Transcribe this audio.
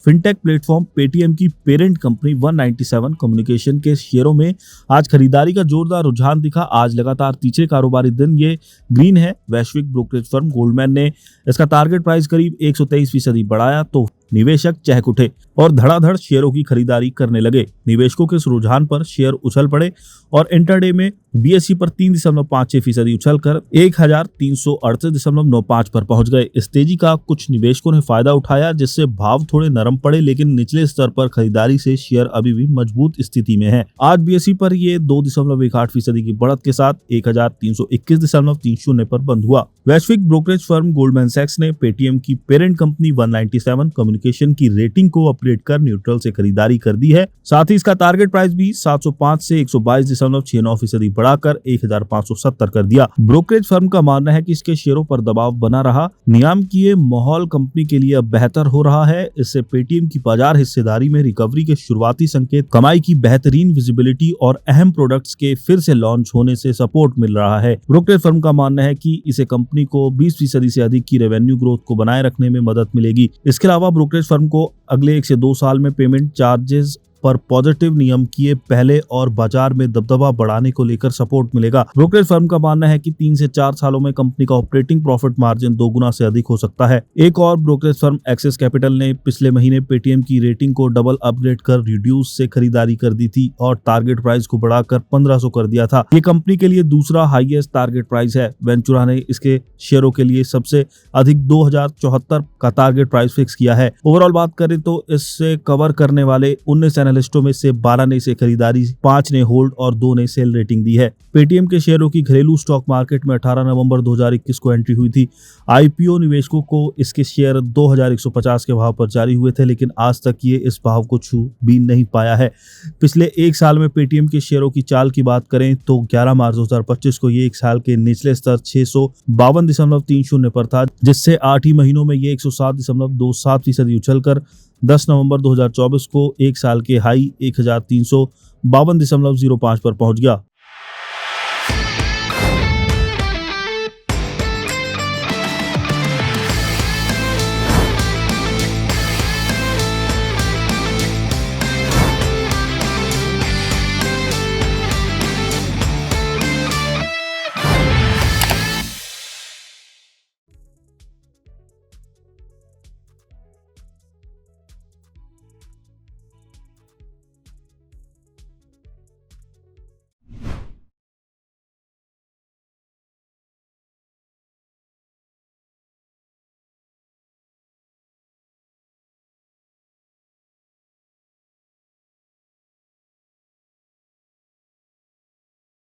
Fintech platform Paytm की parent company 197 communication के शेयरों में आज खरीदारी का जोरदार रुझान दिखा। आज लगातार तीसरे कारोबारी दिन ये ग्रीन है। वैश्विक ब्रोकरेज फर्म गोल्डमैन ने इसका टारगेट प्राइस करीब 123% बढ़ाया तो निवेशक चहक उठे और धड़ाधड़ शेयरों की खरीदारी करने लगे। निवेशकों के इस रुझान पर शेयर उछल पड़े और इंटरडे में बीएसई पर 3.56% उछलकर 1338.95 पर पहुंच गए। इस तेजी का कुछ निवेशकों ने फायदा उठाया, जिससे भाव थोड़े नरम पड़े, लेकिन निचले स्तर पर खरीदारी से शेयर अभी भी मजबूत स्थिति में है। आज बीएसई पर ये 2.18% की बढ़त के साथ 1321.30 पर बंद हुआ। वैश्विक ब्रोकरेज फर्म गोल्डमैन सैक्स ने पेटीएम की पेरेंट कंपनी 197 कम्युनिकेशन की रेटिंग को अपग्रेड कर न्यूट्रल से खरीदारी कर दी है। साथ ही इसका टारगेट प्राइस भी 705 से 122.69% बढ़ाकर 1570 कर दिया। ब्रोकरेज फर्म का मानना है कि इसके शेयरों पर दबाव बना रहा। नियामकीय माहौल कंपनी के लिए अब बेहतर हो रहा है। इससे पेटीएम की बाजार हिस्सेदारी में रिकवरी के शुरुआती संकेत, कमाई की बेहतरीन विजिबिलिटी और अहम प्रोडक्ट्स के फिर से लॉन्च होने से सपोर्ट मिल रहा है। ब्रोकरेज फर्म का मानना है कि इसे कंपनी को 20% से अधिक की रेवेन्यू ग्रोथ को बनाए रखने में मदद मिलेगी। इसके अलावा ब्रोकरेज फर्म को अगले 1 से 2 साल में पेमेंट चार्जेस पर पॉजिटिव नियम किए पहले और बाजार में दबदबा बढ़ाने को लेकर सपोर्ट मिलेगा। ब्रोकरेज फर्म का मानना है कि 3 से 4 सालों में कंपनी का ऑपरेटिंग प्रॉफिट मार्जिन 2 गुना से अधिक हो सकता है। एक और ब्रोकरेज फर्म एक्सिस कैपिटल ने पिछले महीने पेटीएम की रेटिंग को डबल अपग्रेड कर रिड्यूस से खरीदारी कर दी थी और टारगेट प्राइस को बढ़ाकर 1500 कर दिया था। ये कंपनी के लिए दूसरा हाईएस्ट टारगेट प्राइस है। वेंचुरा ने इसके शेयरों के लिए सबसे अधिक 2074 का टारगेट प्राइस फिक्स किया है। ओवरऑल बात करें तो इससे कवर करने वाले 19 एनालिस्टों में से 12 ने इसे खरीदारी, 5 ने होल्ड और 2 ने सेल रेटिंग दी है। पेटीएम के शेयरों की घरेलू स्टॉक मार्केट में 18 नवंबर 2021 को एंट्री हुई थी। आईपीओ निवेशकों को इसके शेयर 2150 के भाव पर जारी हुए थे, लेकिन आज तक ये इस भाव को छू भी नहीं पाया है। पिछले 1 साल में पेटीएम के शेयरों की चाल की बात करें तो 11 मार्च 2025 को ये 1 साल के निचले स्तर 652.30 पर था, जिससे 8 ही महीनों में ये 107.27% उछलकर 10 नवंबर 2024 को 1 साल के हाई 1352.05 पर पहुंच गया।